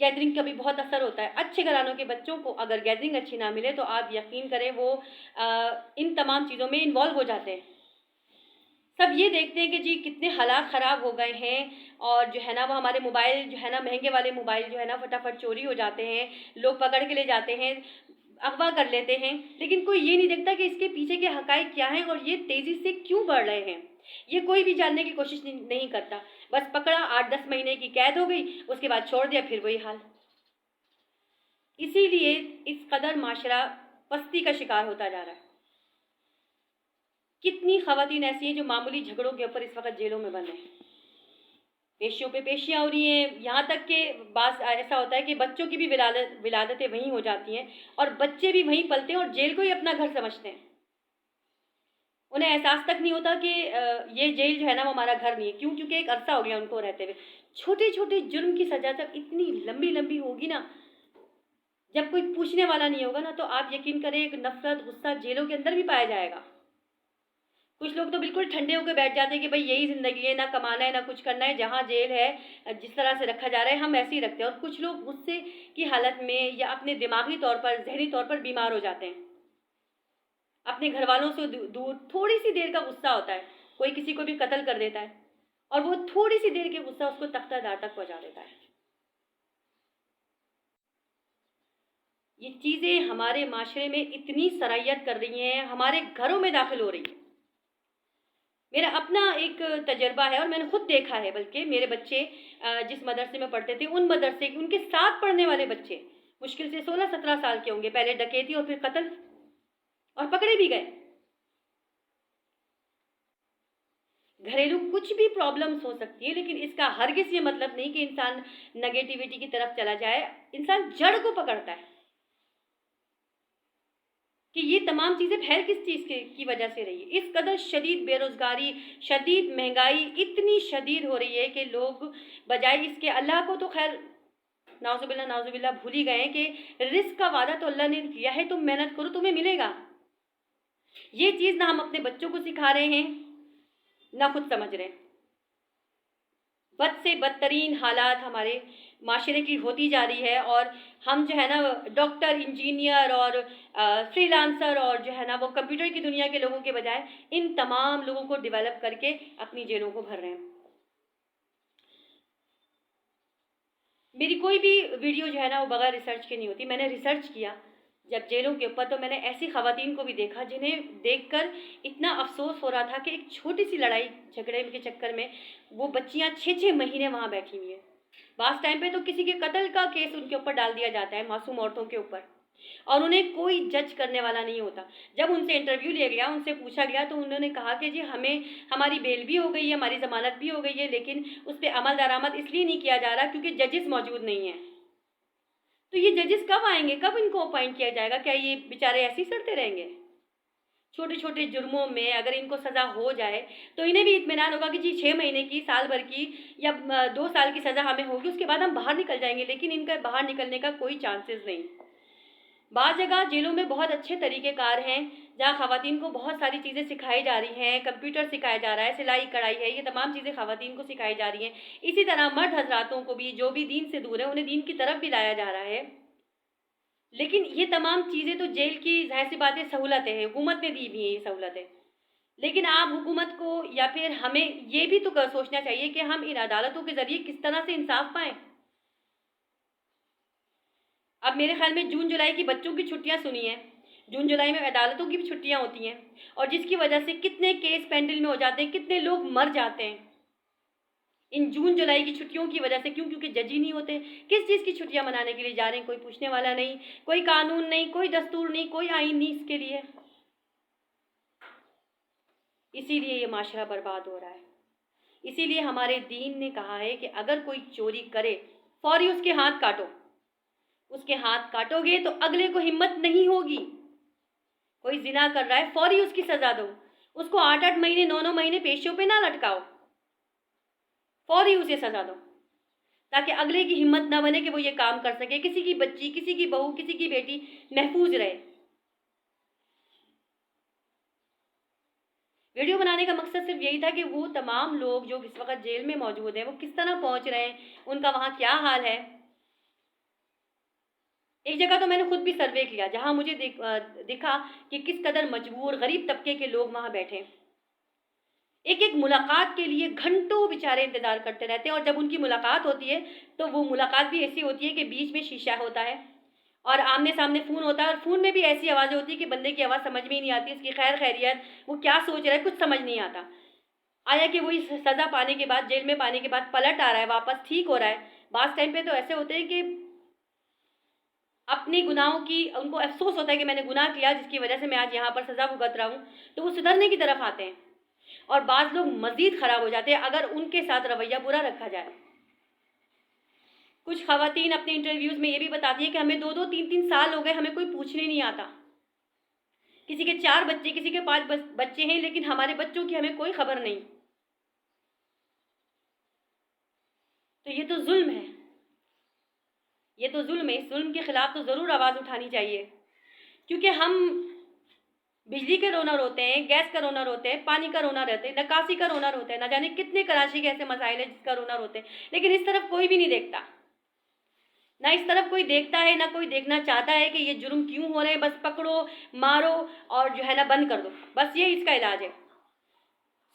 Gathering کا بھی بہت اثر ہوتا ہے. اچھے گھرانوں کے بچوں کو اگر گیدرنگ اچھی نہ ملے تو آپ یقین کریں وہ ان تمام چیزوں میں انوالو ہو جاتے ہیں. سب یہ دیکھتے ہیں کہ جی کتنے حالات خراب ہو گئے ہیں، اور جو ہے نا وہ ہمارے موبائل جو ہے نا مہنگے والے موبائل جو ہے نا فٹافٹ چوری ہو جاتے ہیں، لوگ پکڑ کے لے جاتے ہیں، اغوا کر لیتے ہیں. لیکن کوئی یہ نہیں دیکھتا کہ اس کے پیچھے کے حقائق کیا ہیں اور یہ تیزی سے کیوں بڑھ رہے ہیں. یہ کوئی بھی جاننے کی کوشش نہیں کرتا. بس پکڑا، 8-10 مہینے کی قید ہو گئی، اس کے بعد چھوڑ دیا، پھر وہی حال. اسی لیے اس قدر معاشرہ پستی کا شکار ہوتا جا رہا ہے. کتنی خواتین ایسی ہیں جو معمولی جھگڑوں کے اوپر اس وقت جیلوں میں بند ہیں. پیشیوں پہ پیشیاں ہو رہی ہیں، یہاں تک کہ بعض ایسا ہوتا ہے کہ بچوں کی بھی ولادتیں وہیں ہو جاتی ہیں اور بچے بھی وہیں پلتے ہیں اور جیل کو ہی اپنا گھر سمجھتے ہیں. انہیں احساس تک نہیں ہوتا کہ یہ جیل جو ہے نا وہ ہمارا گھر نہیں ہے. کیوں؟ کیونکہ ایک عرصہ ہو گیا ان کو رہتے ہوئے. چھوٹے چھوٹے جرم کی سزا جب اتنی لمبی لمبی ہوگی نا، جب کوئی پوچھنے والا نہیں ہوگا نا، تو آپ یقین کریں ایک نفرت غصہ جیلوں کے اندر بھی پایا جائے گا. کچھ لوگ تو بالکل ٹھنڈے ہو کے بیٹھ جاتے ہیں کہ بھائی یہی زندگی ہے، نہ کمانا ہے نہ کچھ کرنا ہے، جہاں جیل ہے جس طرح سے رکھا جا رہا ہے ہم ایسے ہی رکھتے ہیں. اور کچھ لوگ غصے کی حالت میں یا اپنے دماغی طور پر ذہنی طور پر بیمار ہو جاتے ہیں. اپنے گھر والوں سے دور تھوڑی سی دیر کا غصہ ہوتا ہے، کوئی کسی کو بھی قتل کر دیتا ہے اور وہ تھوڑی سی دیر کے غصہ اس کو تختہ دار تک پہنچا دیتا ہے. یہ چیزیں ہمارے معاشرے میں اتنی سرایت کر رہی ہیں، ہمارے گھروں میں داخل ہو رہی ہیں. میرا اپنا ایک تجربہ ہے اور میں نے خود دیکھا ہے. بلکہ میرے بچے جس مدرسے میں پڑھتے تھے، ان مدرسے ان کے ساتھ پڑھنے والے بچے مشکل سے 16-17 سال کے ہوں گے. پہلے ڈکیتی اور پھر قتل، اور پکڑے بھی گئے. گھریلو کچھ بھی پرابلمس ہو سکتی ہے، لیکن اس کا ہرگز یہ مطلب نہیں کہ انسان نگیٹیوٹی کی طرف چلا جائے. انسان جڑ کو پکڑتا ہے کہ یہ تمام چیزیں پھیل کس چیز کی وجہ سے رہی ہے. اس قدر شدید بے روزگاری، شدید مہنگائی اتنی شدید ہو رہی ہے کہ لوگ بجائے اس کے اللہ کو تو خیر نعوذ باللہ بھول ہی گئے کہ رزق کا وعدہ تو اللہ نے کیا ہے، تم محنت کرو تمہیں ملے گا. یہ چیز نہ ہم اپنے بچوں کو سکھا رہے ہیں نہ خود سمجھ رہے ہیں. بد سے بدترین حالات ہمارے معاشرے کی ہوتی جا رہی ہے، اور ہم جو ہے نا ڈاکٹر، انجینئر اور فری لانسر اور جو ہے نا وہ کمپیوٹر کی دنیا کے لوگوں کے بجائے ان تمام لوگوں کو ڈیولپ کر کے اپنی جیلوں کو بھر رہے ہیں. میری کوئی بھی ویڈیو جو ہے نا وہ بغیر ریسرچ کے نہیں ہوتی. میں نے ریسرچ کیا جب جیلوں کے اوپر، تو میں نے ایسی خواتین کو بھی دیکھا جنہیں دیکھ کر اتنا افسوس ہو رہا تھا کہ ایک چھوٹی سی لڑائی جھگڑے کے چکر میں وہ بچیاں 6-6 مہینے وہاں بیٹھی ہوئی ہیں. بعض ٹائم پہ تو کسی کے قتل کا کیس ان کے اوپر ڈال دیا جاتا ہے، معصوم عورتوں کے اوپر، اور انہیں کوئی جج کرنے والا نہیں ہوتا. جب ان سے انٹرویو لیا گیا، ان سے پوچھا گیا، تو انہوں نے کہا کہ جی ہماری بیل بھی ہو گئی ہے، ہماری ضمانت بھی ہو گئی ہے، لیکن اس پہ عمل درآمد اس لیے نہیں کیا جا رہا کیونکہ ججز موجود نہیں ہیں. تو یہ ججز کب آئیں گے؟ کب ان کو اپوائنٹ کیا جائے گا؟ کیا یہ بیچارے ایسے ہی سڑتے رہیں گے؟ چھوٹے چھوٹے جرموں میں اگر ان کو سزا ہو جائے تو انہیں بھی اطمینان ہوگا کہ جی 6 مہینے کی، سال بھر کی یا 2 سال کی سزا ہمیں ہوگی، اس کے بعد ہم باہر نکل جائیں گے. لیکن ان کا باہر نکلنے کا کوئی چانسز نہیں. بعض جگہ جیلوں میں بہت اچھے طریقہ کار ہیں جہاں خواتین کو بہت ساری چیزیں سکھائی جا رہی ہیں. کمپیوٹر سکھایا جا رہا ہے، سلائی کڑھائی ہے، یہ تمام چیزیں خواتین کو سکھائی جا رہی ہیں. اسی طرح مرد حضراتوں کو بھی جو بھی دین سے دور ہیں انہیں دین کی طرف بھی لایا جا رہا ہے. لیکن یہ تمام چیزیں تو جیل کی ظاہر سی باتیں سہولتیں ہیں، حکومت نے دی بھی ہیں یہ سہولتیں. لیکن آپ حکومت کو یا پھر ہمیں یہ بھی تو سوچنا چاہیے کہ ہم ان عدالتوں کے ذریعے کس طرح سے انصاف پائیں. اب میرے خیال میں جون جولائی کی بچوں کی چھٹیاں سنی ہیں، جون جولائی میں عدالتوں کی بھی چھٹیاں ہوتی ہیں، اور جس کی وجہ سے کتنے کیس پینڈل میں ہو جاتے ہیں، کتنے لوگ مر جاتے ہیں ان جون جولائی کی چھٹیوں کی وجہ سے. کیوں؟ کیونکہ جج ہی نہیں ہوتے. کس چیز کی چھٹیاں منانے کے لیے جا رہے ہیں؟ کوئی پوچھنے والا نہیں، کوئی قانون نہیں، کوئی دستور نہیں، کوئی آئین نہیں اس کے لیے. اسی لیے یہ معاشرہ برباد ہو رہا ہے. اسی لیے ہمارے دین نے کہا ہے کہ اگر کوئی چوری کرے فوری اس کے ہاتھ کاٹو. اس کے ہاتھ کاٹو گے تو اگلے کو ہمت نہیں ہوگی. کوئی زنا کر رہا ہے فوری اس کی سزا دو. اس کو 8-8 مہینے 9-9 مہینے پیشیوں پہ نہ لٹکاؤ، فوری اسے سزا دو تاکہ اگلے کی ہمت نہ بنے کہ وہ یہ کام کر سکے. کسی کی بچی، کسی کی بہو، کسی کی بیٹی محفوظ رہے. ویڈیو بنانے کا مقصد صرف یہی تھا کہ وہ تمام لوگ جو اس وقت جیل میں موجود ہیں وہ کس طرح پہنچ رہے ہیں، ان کا وہاں کیا حال ہے. ایک جگہ تو میں نے خود بھی سروے کیا جہاں مجھے دکھا کہ کس قدر مجبور غریب طبقے کے لوگ وہاں بیٹھے، ایک ایک ملاقات کے لیے گھنٹوں بیچارے انتظار کرتے رہتے ہیں، اور جب ان کی ملاقات ہوتی ہے تو وہ ملاقات بھی ایسی ہوتی ہے کہ بیچ میں شیشہ ہوتا ہے اور آمنے سامنے فون ہوتا ہے، اور فون میں بھی ایسی آوازیں ہوتی ہے کہ بندے کی آواز سمجھ میں ہی نہیں آتی، اس کی خیر خیریت وہ کیا سوچ رہا ہے کچھ سمجھ نہیں آتا، آیا کہ وہی سزا پانے کے بعد، جیل میں پانے کے بعد پلٹ آ رہا ہے واپس، ٹھیک ہو رہا ہے۔ بعض ٹائم پہ تو ایسے ہوتے ہیں کہ اپنی گناہوں کی ان کو افسوس ہوتا ہے کہ میں نے گناہ کیا جس کی وجہ سے میں آج یہاں پر سزا بھگت رہا ہوں، تو وہ سدھرنے کی طرف آتے ہیں، اور بعض لوگ مزید خراب ہو جاتے ہیں اگر ان کے ساتھ رویہ برا رکھا جائے۔ کچھ خواتین اپنے انٹرویوز میں یہ بھی بتاتی ہیں کہ ہمیں 2-2 3-3 سال ہو گئے، ہمیں کوئی پوچھنے نہیں آتا، کسی کے 4 بچے، کسی کے 5 بچے ہیں، لیکن ہمارے بچوں کی ہمیں کوئی خبر نہیں۔ تو یہ تو ظلم ہے، یہ تو ظلم ہے، اس ظلم کے خلاف تو ضرور آواز اٹھانی چاہیے، کیونکہ ہم بجلی کے رونر ہوتے ہیں، گیس کا رونر ہوتے ہیں، پانی کا رونر ہوتے ہیں، نکاسی کا رونر ہوتا ہے، نہ جانے کتنے کراچی کے ایسے مسائل ہیں جس کا رونر ہوتے ہیں، لیکن اس طرف کوئی بھی نہیں دیکھتا، نہ اس طرف کوئی دیکھتا ہے، نہ کوئی دیکھنا چاہتا ہے کہ یہ جرم کیوں ہو رہے ہیں، بس پکڑو مارو اور جو ہے نا بند کر دو، بس یہ اس کا علاج ہے،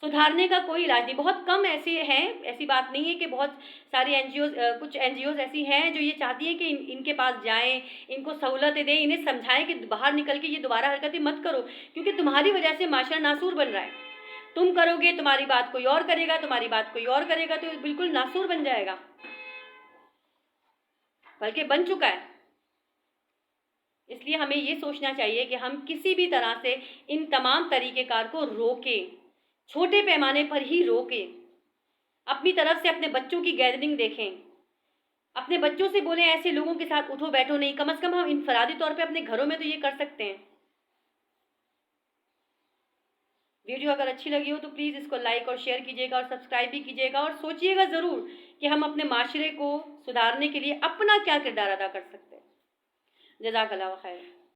سدھارنے کا کوئی علاج نہیں۔ بہت کم ایسے ہیں، ایسی بات نہیں ہے کہ بہت ساری این جی اوز، کچھ این جی اوز ایسی ہیں جو یہ چاہتی ہیں کہ ان کے پاس جائیں، ان کو سہولتیں دیں، انہیں سمجھائیں کہ باہر نکل کے یہ دوبارہ حرکتیں مت کرو، کیونکہ تمہاری وجہ سے معاشرہ ناسور بن رہا ہے، تم کرو گے تمہاری بات کوئی اور کرے گا، تمہاری بات کوئی اور کرے گا، تو بالکل ناسور بن جائے گا، بلکہ بن چکا ہے۔ اس لیے ہمیں یہ سوچنا چاہیے کہ ہم کسی بھی طرح سے ان تمام طریقہ کار کو روکیں، چھوٹے پیمانے پر ہی روکیں، اپنی طرف سے اپنے بچوں کی گیدرنگ دیکھیں، اپنے بچوں سے بولیں ایسے لوگوں کے ساتھ اٹھو بیٹھو نہیں، کم از کم ہم انفرادی طور پہ اپنے گھروں میں تو یہ کر سکتے ہیں۔ ویڈیو اگر اچھی لگی ہو تو پلیز اس کو لائک اور شیئر کیجیے گا اور سبسکرائب بھی کیجیے گا، اور سوچیے گا ضرور کہ ہم اپنے معاشرے کو سدھارنے کے لیے اپنا کیا کردار ادا کر سکتے ہیں۔ جزاک اللہ خیر۔